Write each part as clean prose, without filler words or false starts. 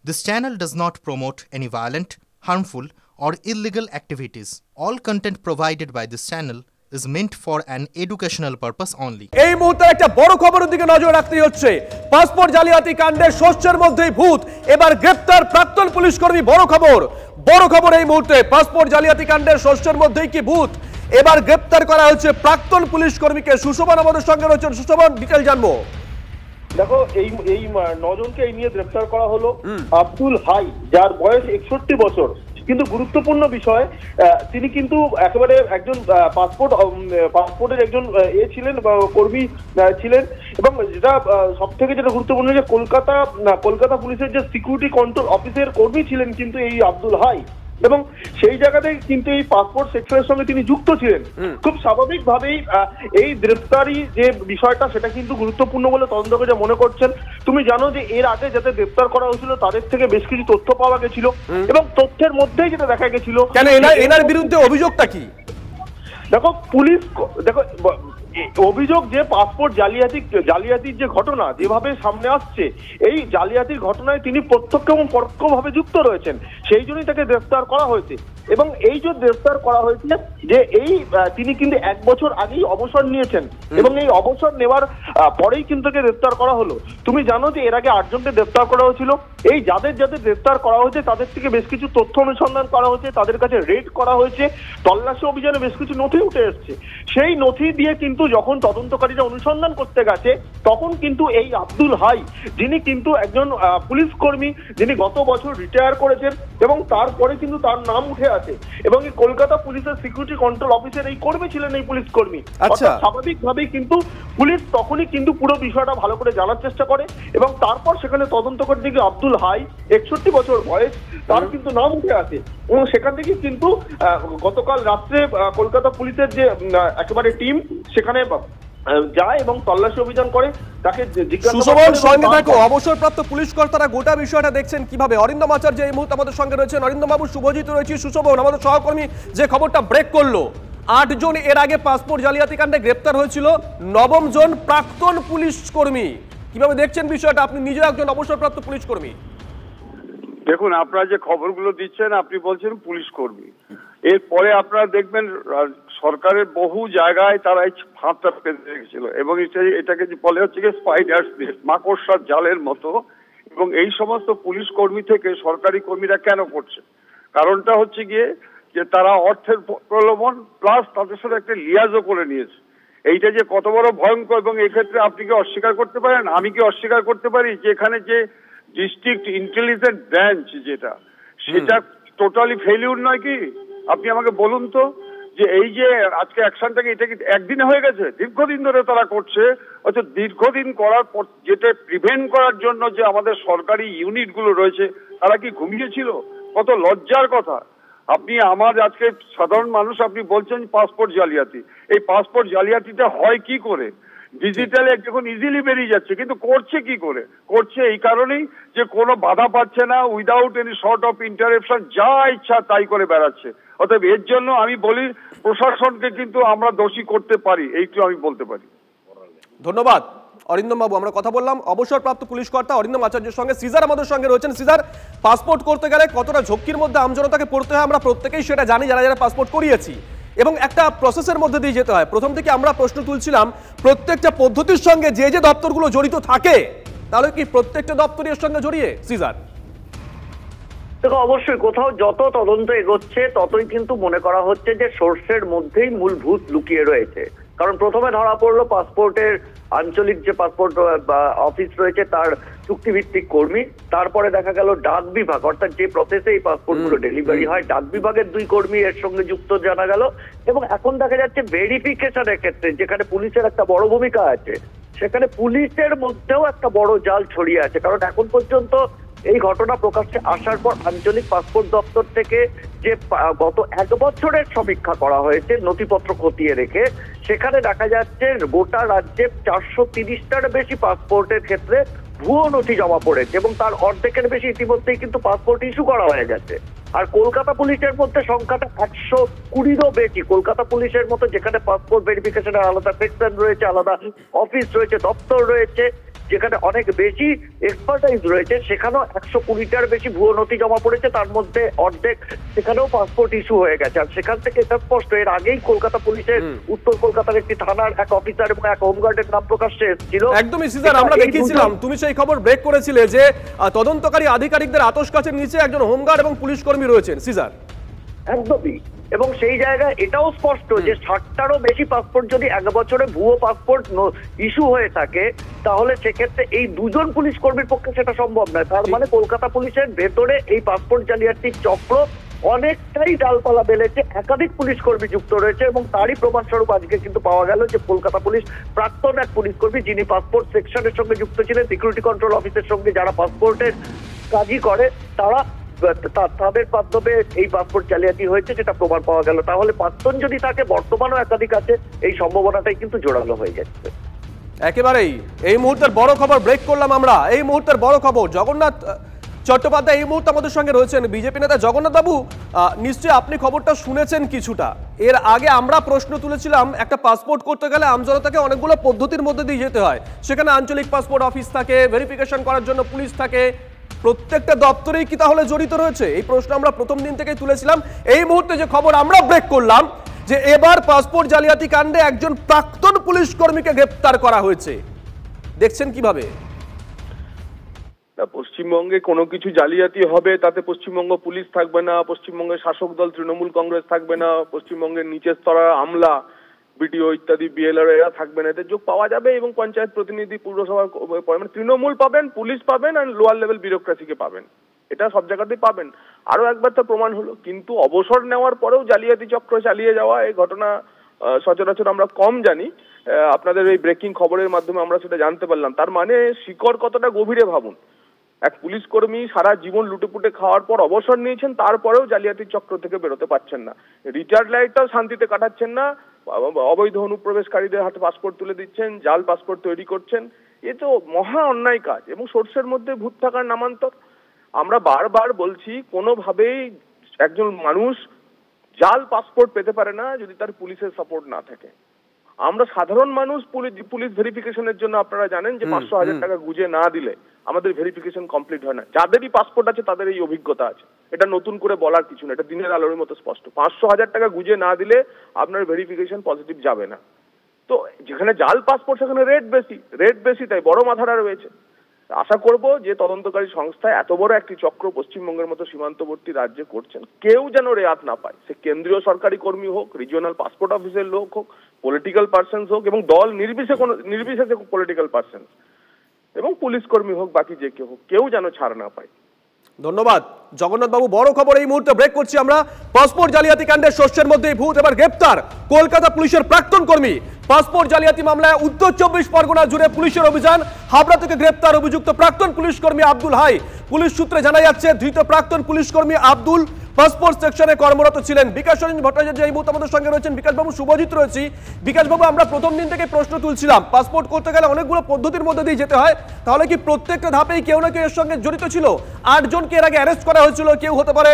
This channel does not promote any violent, harmful, or illegal activities. All content provided by this channel is meant for an educational purpose only. এই মুহূর্তে একটা বড় খবরের দিকে নজর রাখতে হচ্ছে। পাসপোর্ট জালিয়াতি কাণ্ডে শস্যের মধ্যেই ভূত, এবার গ্রেফতার প্রাক্তন পুলিশ কর্মী। বড় খবর এই মুহূর্তে, পাসপোর্ট জালিয়াতি কাণ্ডে শস্যের মধ্যেই কি ভূত, এবার গ্রেফতার করা হচ্ছে প্রাক্তন পুলিশ কর্মীকে। সুশোভন আমাদের সঙ্গে রয়েছেন। সুশোভন, ডিটেইল জানবো। দেখো, এই 9 জনকে এই নিয়ে গ্রেফতার করা হলো। আব্দুল হাই, যার বয়স 61 বছর, কিন্তু গুরুত্বপূর্ণ বিষয়, তিনি কিন্তু একেবারে একজন পাসপোর্টের একজন ছিলেন, কর্মী ছিলেন। এবং যেটা সব থেকে যেটা গুরুত্বপূর্ণ, যে কলকাতা পুলিশের যে সিকিউরিটি কন্ট্রোল অফিসের কর্মী ছিলেন কিন্তু এই আব্দুল হাই, এবং সেই জায়গাতে কিন্তু এই পাসপোর্ট সেক্টরের সঙ্গে তিনি যুক্ত ছিলেন। খুব স্বাভাবিকভাবেই এই গ্রেফতারি যে বিষয়টা, সেটা কিন্তু গুরুত্বপূর্ণ বলে তদন্তকারীরা মনে করছেন। তুমি জানো যে এর আগে যাতে গ্রেফতার করা হয়েছিল তাদের থেকে বেশ কিছু তথ্য পাওয়া গেছিল, এবং তথ্যের মধ্যেই যেটা দেখা গেছিল, কেন এনার বিরুদ্ধে অভিযোগটা কি? দেখো, অভিযোগ যে পাসপোর্ট জালিয়াতির যে ঘটনা যেভাবে সামনে আসছে, এই জালিয়াতির ঘটনায় তিনি প্রত্যক্ষ এবং পরোক্ষভাবে যুক্ত রয়েছেন, সেই জন্যই তাকে গ্রেফতার করা হয়েছে। এবং এই যে গ্রেফতার করা হয়েছে, যে তিনি কিন্তু 1 বছর আগেই অবসর নিয়েছেন, এবং এই অবসর নেওয়ার পরেই কিন্তু তাকে গ্রেফতার করা হলো। তুমি জানো যে এর আগে 8 জনকে গ্রেফতার করা হয়েছিল। এই যাদের গ্রেফতার করা হয়েছে তাদের থেকে বেশ কিছু তথ্য অনুসন্ধান করা হয়েছে, তাদের কাছে রেড করা হয়েছে, তল্লাশি অভিযানে বেশ কিছু নথি উঠে এসছে। সেই নথি দিয়ে কিন্তু যখন তদন্তকারীরা অনুসন্ধান করতে গেছে, তখন কিন্তু এই আব্দুল হাই, যিনি কিন্তু একজন পুলিশ কর্মী, যিনি গত বছর রিটায়ার করেছেন, এবং তারপরে কিন্তু তার নাম উঠে আছে, এবং এই কলকাতা পুলিশের সিকিউরিটি কন্ট্রোল অফিসের এই কর্মী ছিলেন, এই পুলিশ কর্মী। স্বাভাবিকভাবেই কিন্তু পুলিশ তখনই কিন্তু পুরো বিষয়টা ভালো করে জানার চেষ্টা করে, এবং তারপর সেখানে তদন্ত করতে গিয়ে আব্দুল হাই, 61 বছর বয়স, তার কিন্তু নাম উঠে আসে। এবং সেখান থেকে কিন্তু গতকাল রাত্রে কলকাতা পুলিশের যে একেবারে টিম সেখানে যায় এবং তল্লাশি অভিযান করে, তাকে জিজ্ঞাসা। অবসরপ্রাপ্ত পুলিশ কর্তারা গোটা বিষয়টা দেখছেন কিভাবে? অরিন্দম আচার্য এই মুহূর্তে আমাদের সঙ্গে রয়েছেন। অরিন্দম বাবু, শুভজিৎ রয়েছে, সুশোভন আমাদের সহকর্মী, যে খবরটা ব্রেক করলো, 8 জন এর আগে পাসপোর্ট জালিয়াতি কাণ্ডে গ্রেপ্তার হয়েছিল, 9ম জন প্রাক্তন পুলিশ কর্মী। কিভাবে দেখছেন বিষয়টা? আপনি নিজে একজন অবসরপ্রাপ্ত পুলিশ কর্মী। দেখুন, আপনারা যে খবরগুলো দিচ্ছেন, আপনি বলছেন পুলিশ কর্মী, এরপরে আপনারা দেখবেন সরকারের বহু জায়গায় তারা এই ফাঁদটা পেতে রেখেছিল, এবং এটাকে বলে হচ্ছে স্পাইডার্স নেট, মাকড়সার জালের মতো। এবং এই সমস্ত পুলিশ কর্মী থেকে সরকারি কর্মীরা কেন করছে? কারণটা হচ্ছে গিয়ে যে তারা অর্থের প্রলোভন প্লাস তাদের সাথে একটা লিয়াজও করে নিয়েছে। এইটা যে কত বড় ভয়ঙ্কর, এবং এক্ষেত্রে আপনি কি অস্বীকার করতে পারেন, আমি কি অস্বীকার করতে পারি যে এখানে যে ডিস্ট্রিক্ট ইন্টেলিজেন্স ব্রাঞ্চ যেটা, সেটা টোটালি ফেলিউর নয় কি? আপনি আমাকে বলুন তো, যে এই যে আজকে অ্যাকশনটাকে, এটা কি একদিনে হয়ে গেছে? দীর্ঘদিন ধরে তারা করছে। অর্থাৎ দীর্ঘদিন করার পর যেটা প্রিভেন্ট করার জন্য যে আমাদের সরকারি ইউনিটগুলো রয়েছে, তারা কি ঘুমিয়েছিল? কত লজ্জার কথা। আপনি আজকে সাধারণ মানুষ, আপনি বলছেন পাসপোর্ট জালিয়াতি। এই পাসপোর্ট জালিয়াতিটা হয় কি করে? ডিজিটালে এখন ইজিলি বেরিয়ে যাচ্ছে, কিন্তু করছে কি করে? করছে এই কারণেই যে কোনো বাধা পাচ্ছে না, without any short of interruption যা ইচ্ছা তাই করে বেড়াচ্ছে। অতএব এর জন্য আমি বলি, প্রশাসনকে কিন্তু আমরা দোষী করতে পারি, এইটু আমি বলতে পারি। ধন্যবাদ অরিন্দম বাবু। আমরা কথা বললাম অবসরপ্রাপ্ত পুলিশ কর্তা অরিন্দম আচার্যের সঙ্গে। সিজার আমাদের সঙ্গে রয়েছেন। সিজার, পাসপোর্ট করতে গেলে কতটা ঝক্কির মধ্যে আমজনতাকে পড়তে হয় আমরা প্রত্যেকেই সেটা জানি, যারা পাসপোর্ট করিয়েছি, এবং একটা প্রসেসের মধ্যে দিয়ে যেতে হয়। প্রথম থেকে আমরা প্রশ্ন তুলছিলাম, প্রত্যেকটা পদ্ধতির সঙ্গে যে দপ্তরগুলো জড়িত থাকে, তাহলে কি প্রত্যেকটা দপ্তরের সঙ্গে জড়িয়ে? সিজার, দেখো, অবশ্যই কোথাও যত তদন্ত এগোচ্ছে ততই কিন্তু মনে করা হচ্ছে যে সোর্সের মধ্যেই মূল ভূত লুকিয়ে রয়েছে। কারণ প্রথমে ধরা পড়লো পাসপোর্টের আঞ্চলিক যে পাসপোর্ট অফিস রয়েছে তার চুক্তিভিত্তিক কর্মী, তারপরে দেখা গেল ডাক বিভাগ, অর্থাৎ যে প্রসেসে এই পাসপোর্টগুলো ডেলিভারি হয়, ডাক বিভাগের 2 কর্মী এর সঙ্গে যুক্ত জানা গেল। এবং এখন দেখা যাচ্ছে ভেরিফিকেশনের ক্ষেত্রে, যেখানে পুলিশের একটা বড় ভূমিকা আছে, সেখানে পুলিশের মধ্যেও একটা বড় জাল ছড়িয়ে আছে। কারণ এখন পর্যন্ত এই ঘটনা প্রকাশ্যে আসার পর আঞ্চলিক পাসপোর্ট দপ্তর থেকে যে গত 1 বছরের সমীক্ষা করা হয়েছে নথিপত্র খতিয়ে রেখে, সেখানে দেখা যাচ্ছে গোটা রাজ্যে 430টার বেশি পাসপোর্টের ক্ষেত্রে ভুয়ো নথি জমা পড়েছে, এবং তার অর্ধেকের বেশি ইতিমধ্যেই কিন্তু পাসপোর্ট ইস্যু করা হয়ে গেছে। আর কলকাতা পুলিশের মধ্যে সংখ্যাটা 120-ও বেশি। কলকাতা পুলিশের মতো যেখানে পাসপোর্ট ভেরিফিকেশনের আলাদা সেকশন রয়েছে, আলাদা অফিস রয়েছে, দপ্তর রয়েছে, যেখানে অনেক বেশি এক্সপার্টাইজ রয়েছে, সেখানেও 120টার বেশি ভুয়ো নথি জমা পড়েছে, তার মধ্যে অর্ধেক সেখানেও পাসপোর্ট ইস্যু হয়ে গেছে। আর সেখান থেকে এটা স্পষ্ট, এর আগেই কলকাতা পুলিশের উত্তর কলকাতার একটি থানার এক অফিসার এবং এক হোমগার্ডের নাম প্রকাশ্যে এসেছিল। একদমই সিজার, আমরা দেখিয়েছিলাম, তুমি সেই খবর ব্রেক করেছিলে যে তদন্তকারী আধিকারিকদের আতশ কাচের নিচে একজন হোমগার্ড এবং পুলিশ কর্মী রয়েছেন সিজার। একদমই, এবং সেই জায়গায় এটাও স্পষ্ট যে 60টারও বেশি পাসপোর্ট যদি এক বছরে ভুয়ো পাসপোর্ট ইস্যু হয়ে থাকে, তাহলে সেক্ষেত্রে এই দুজন পুলিশ কর্মীর পক্ষে সেটা সম্ভব নয়। তার মানে কলকাতা পুলিশের ভেতরে এই পাসপোর্ট জালিয়াতির চক্র অনেকটাই ডালপালা বেড়েছে, একাধিক পুলিশ কর্মী যুক্ত রয়েছে, এবং তারই প্রমাণস্বরূপ আজকে কিন্তু পাওয়া গেল যে কলকাতা পুলিশ প্রাক্তন এক পুলিশ কর্মী, যিনি পাসপোর্ট সেকশনের সঙ্গে যুক্ত ছিলেন, সিকিউরিটি কন্ট্রোল অফিসের সঙ্গে যারা পাসপোর্টের কাজই করে, তাদের মাধ্যমে এই পাসপোর্ট জালিয়াতি হয়েছে, যেটা প্রমাণ পাওয়া গেল। তাহলে 5 জন যদি থাকে, বর্তমানও একাধিক আছে, এই সম্ভাবনাটাই কিন্তু জোরালো হয়ে যাচ্ছে। একেবারেই এই মুহূর্তের বড় খবর ব্রেক করলাম আমরা। এই মুহূর্তের বড় খবর, জগন্নাথ চট্টোপাধ্যায় এই মুহূর্তে আমাদের সঙ্গে রয়েছেন, বিজেপি নেতা। জগন্নাথ বাবু, নিশ্চয়ই আপনি খবরটা শুনেছেন কিছুটা। এর আগে আমরা প্রশ্ন তুলেছিলাম, একটা পাসপোর্ট করতে গেলে আমজনতাকে অনেকগুলো পদ্ধতির মধ্যে দিয়ে যেতে হয়, সেখানে আঞ্চলিক পাসপোর্ট অফিস থাকে, ভেরিফিকেশন করার জন্য পুলিশ থাকে, প্রত্যেকটা দপ্তরেই কি তাহলে জড়িত রয়েছে? এই প্রশ্ন আমরা প্রথম দিন থেকেই তুলেছিলাম। এই মুহূর্তে যে খবর আমরা ব্রেক করলাম যে এবার পাসপোর্ট জালিয়াতি কাণ্ডে একজন প্রাক্তন পুলিশ কর্মীকে গ্রেফতার করা হয়েছে, দেখছেন কিভাবে? পশ্চিমবঙ্গে কোনো কিছু জালিয়াতি হবে তাতে পশ্চিমবঙ্গ পুলিশ থাকবে না, পশ্চিমবঙ্গের শাসক দল তৃণমূল কংগ্রেস থাকবে না, পশ্চিমবঙ্গের নিচের স্তরের আমলা, বিডিও ইত্যাদি বিএলআর এরা থাকবে না, এদের যোগ পাওয়া যাবে এবং পঞ্চায়েত প্রতিনিধি, পুরসভার মানে তৃণমূল পাবেন, পুলিশ পাবেন আর লোয়ার লেভেল বিউরোক্রেসিকে পাবেন, এটা সব জায়গাতেই পাবেন। আরো একবার তো প্রমাণ হলো। কিন্তু অবসর নেওয়ার পরেও জালিয়াতি চক্র চালিয়ে যাওয়া, এই ঘটনা সচরাচর আমরা কম জানি। আপনাদের এই ব্রেকিং খবরের মাধ্যমে আমরা সেটা জানতে পারলাম। তার মানে শিকড় কতটা গভীরে ভাবুন। এক পুলিশ কর্মী সারা জীবন লুটেপুটে খাওয়ার পর অবসর নিয়েছেন, তারপরেও জালিয়াতির চক্র থেকে বেরোতে পারছেন না, রিটায়ার্ড লাইফটাও শান্তিতে কাটাচ্ছেন না, অবৈধ অনুপ্রবেশকারীদের হাতে পাসপোর্ট তুলে দিচ্ছেন, জাল পাসপোর্ট তৈরি করছেন। এ তো মহা অন্যায় কাজ এবং সোর্সের মধ্যে ভূত থাকার নামান্তর। আমরা বারবার বলছি, কোনোভাবেই একজন মানুষ জাল পাসপোর্ট পেতে পারে না যদি তার পুলিশের সাপোর্ট না থাকে। আমরা সাধারণ মানুষ পুলিশ ভেরিফিকেশনের জন্য আপনারা জানেন যে 500,000 টাকা গুজে না দিলে আমাদের ভেরিফিকেশন কমপ্লিট হয় না। যাদেরই পাসপোর্ট আছে তাদের এই অভিজ্ঞতা আছে, এটা নতুন করে বলার কিছু না, এটা দিনের আলোর মতো স্পষ্ট। 500,000 টাকা গুজে না দিলে আপনার ভেরিফিকেশন পজিটিভ যাবে না। তো যেখানে জাল পাসপোর্ট সেখানে রেট বেশি, তাই বড় মাথারা রয়েছে। আশা করব যে তদন্তকারী সংস্থা এত বড় একটি চক্র পশ্চিমবঙ্গের মতো সীমান্তবর্তী রাজ্যে করছেন, কেউ যেন রেয়াত না পায়। সে কেন্দ্রীয় সরকারি কর্মী হোক, রিজিওনাল পাসপোর্ট অফিসের লোক হোক, পলিটিক্যাল পার্সনস হোক, এবং দল নির্বিশেষে পলিটিক্যাল পার্সনস, এবং পুলিশ কর্মী হোক, বাকি যে কেউ হোক, কেউ যেন ছাড় না পায়। ধন্যবাদ জগন্নাথ বাবু। বড় খবর এই মুহূর্তে ব্রেক করছি আমরা। পাসপোর্ট জালিয়াতি কাণ্ডের শস্যের মধ্যেই ভূত, এবার গ্রেপ্তার কলকাতা পুলিশের প্রাক্তন কর্মী। পাসপোর্ট জালিয়াতি মামলায় উত্তর 24 পরগনা জুড়ে পুলিশের অভিযান। হাবড়া থেকে গ্রেপ্তার অভিযুক্ত প্রাক্তন পুলিশ কর্মী আব্দুল হাই। পুলিশ সূত্রে জানা যাচ্ছে, ধৃত প্রাক্তন পুলিশ কর্মী আব্দুল পাসপোর্ট সেকশনে কর্মরত ছিলেন। বিকাশ রঞ্জন ভট্টাচার্য এই মুহূর্তে আমাদের সঙ্গে রয়েছেন। বিকাশ বাবু, শুভজিৎ রয়েছি। বিকাশ বাবু, আমরা প্রথম দিন থেকে প্রশ্ন তুলছিলাম, পাসপোর্ট করতে গেলে অনেকগুলো পদ্ধতির মধ্যে দিয়ে যেতে হয়, তাহলে কি প্রত্যেকটা ধাপেই কেউ না কেউ এর সঙ্গে জড়িত ছিল? 8 জনকে এর আগে অ্যারেস্ট করা হয়েছিল। কেউ হতে পারে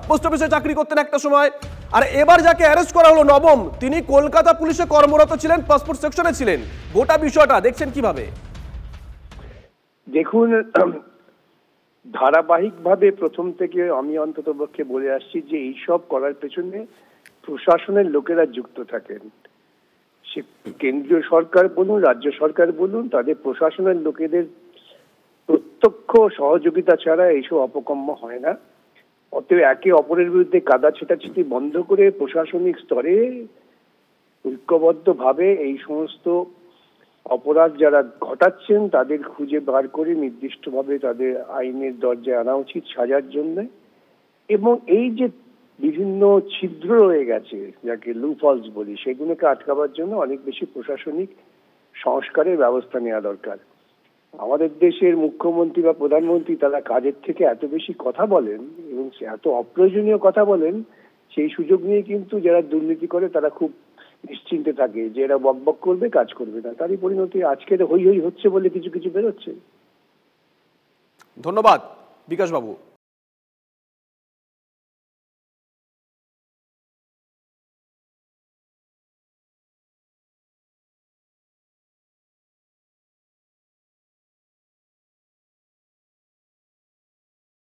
পোস্ট অফিসে চাকরি করতেন একটা সময়, আর এবার যাকে অ্যারেস্ট করা হলো নবম, তিনি কলকাতা পুলিশে কর্মরত ছিলেন, পাসপোর্ট সেকশনে ছিলেন। গোটা বিষয়টা দেখছেন কিভাবে? দেখুন, ধারাবাহিকভাবে প্রথম থেকে আমি অন্ততপক্ষে বলে আসছি যে এইসব করার পেছনে প্রশাসনের লোকেরা যুক্ত থাকেন। সে কেন্দ্রীয় সরকার বলুন, রাজ্য সরকার বলুন, তাদের প্রশাসনের লোকেদের প্রত্যক্ষ সহযোগিতা ছাড়া এইসব অপকর্ম হয় না। অতএব একে অপরের বিরুদ্ধে কাদা ছেটাছেটি বন্ধ করে প্রশাসনিক স্তরে ঐক্যবদ্ধভাবে এই সমস্ত অপরাধ যারা ঘটাচ্ছেন তাদের খুঁজে বার করে নির্দিষ্টভাবে তাদের আইনের দরজায় আনা উচিত সাজার জন্য। এবং এই যে বিভিন্ন ছিদ্র রয়ে গেছে, যাকে লুফলস বলি, সেগুলোকে আটকাবার জন্য অনেক বেশি প্রশাসনিক সংস্কারের ব্যবস্থা নেওয়া দরকার। আমাদের দেশের মুখ্যমন্ত্রী বা প্রধানমন্ত্রী তারা কাজের থেকে এত বেশি কথা বলেন এবং এত অপ্রয়োজনীয় কথা বলেন, সেই সুযোগ নিয়ে কিন্তু যারা দুর্নীতি করে তারা খুব নিশ্চিন্তে থাকে যে এরা বকবক করবে, কাজ করবে না। তারই পরিণতি আজকে হই হচ্ছে বলে কিছু কিছু বেরোচ্ছে। ধন্যবাদ বিকাশ বাবু।